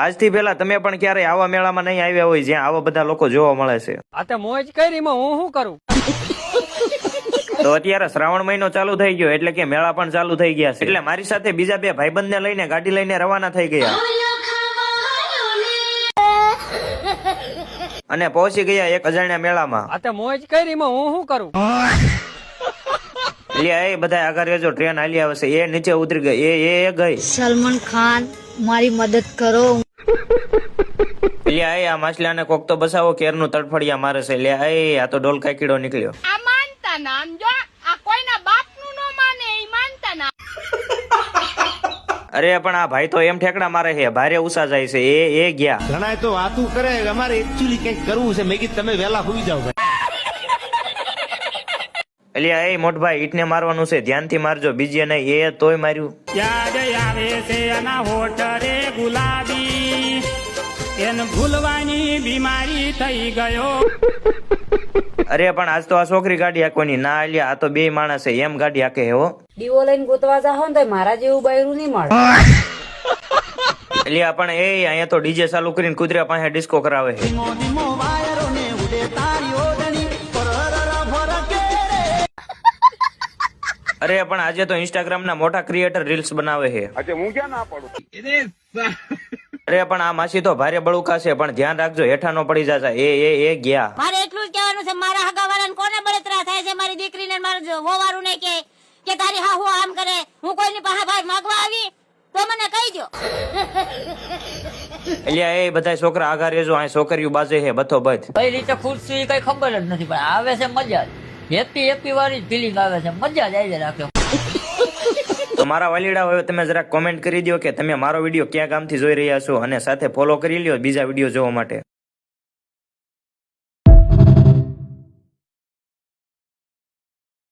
આજથી પહેલા તમે પણ ક્યારે આવા મેળામાં નહીં આવ્યા હોય જ્યાં આવા બધા લોકો જોવા મળે છે. આ તે મોજ કરી માં હું શું કરું? તો અત્યારે શ્રાવણ મહિનો ચાલુ થઈ ગયો એટલે કે મેળા પણ ચાલુ થઈ ગયા છે. એટલે મારી સાથે બીજા બે ભાઈબંધને લઈને ગાડી લઈને રવાના થઈ ગયા અને પહોંચી ગયા એક અજાણ્યા મેળામાં. આ તે મોજ કરી માં હું શું કરું? એટલે એ બધા આગળ રહેજો, ટ્રેન હાલી આવે છે. એ નીચે ઉતરી ગઈ, એ ગઈ. સલમાન ખાન મારી મદદ કરો. એટલે આ માછલાને કોક તો બસાવો, કેરનું તડફડિયા મારે છે. એટલે આ તો ડોલકા કીડો નીકળ્યો. અરે પણ આ ભાઈ તો એમ ઠેકડા મારે છે, ભારે ઉષા જાય છે. એ ગયા. ઘણા તો વાતું કરે, અમારે એકચ્યુઅલી કઈક કરવું છે. મેં કીધું તમે વેલા હોઈ જાવ ભાઈ. એટલે એ મોટભાઈ ઈટને મારવાનું છે, ધ્યાનથી મારજો, બીજે નહીં. એ તોય માર્યું. યાદ આવે છે એના હોઠ રે ગુલાબી, એને ભૂલવાની બીમારી થઈ ગયો. અરે પણ આજ તો આ છોકરી ગાડી હાંકવાની ના. એટલે આ તો બે માણસ છે, એમ ગાડી હાકે હે હો. દીવો લઈને ગોતવા જાહો ને તો મારા જેવું બૈરું નહીં મળે. એટલે પણ અહીંયા તો ડીજે ચાલુ કરીને કુતરા પાસે ડિસ્કો કરાવે છે. અરે પણ આજે તો ઇન્સ્ટાગ્રામ ના મોટા ક્રિએટર રીલ્સ બનાવે છે. હું ક્યાં ના પડું. અરે પણ આ માસી તો ભારે બળુકા છે, પણ ધ્યાન રાખજો હેઠા નો પડી જશે. એ ગયા. મારે એટલું જ કહેવાનું છે, મારા હગાવાળાને કોને બળતરા થાય છે? મારી દીકરીને મારા હોવારું ને કે તારી હાહુ આમ કરે. હું કોઈની પાસે ભાઈ માંગવા આવી તો મને કહી દો. એટલે એ બધા છોકરા આગા રેજો, આ છોકરીઓ બાજે છે બથો બધ. કઈ રીતે ખુશ છું એ કઈ ખબર જ નથી, પણ આવે છે મજા. હેપી વાળી ફિલિંગ આવે છે, મજા જ આવી રાખે. તો મારા વાલીડા હવે તમે જરાક કોમેન્ટ કરી દો કે તમે મારો વિડીયો ક્યાં ગામથી જોઈ રહ્યા છો, અને સાથે ફોલો કરી લ્યો બીજા વિડીયો જોવા માટે.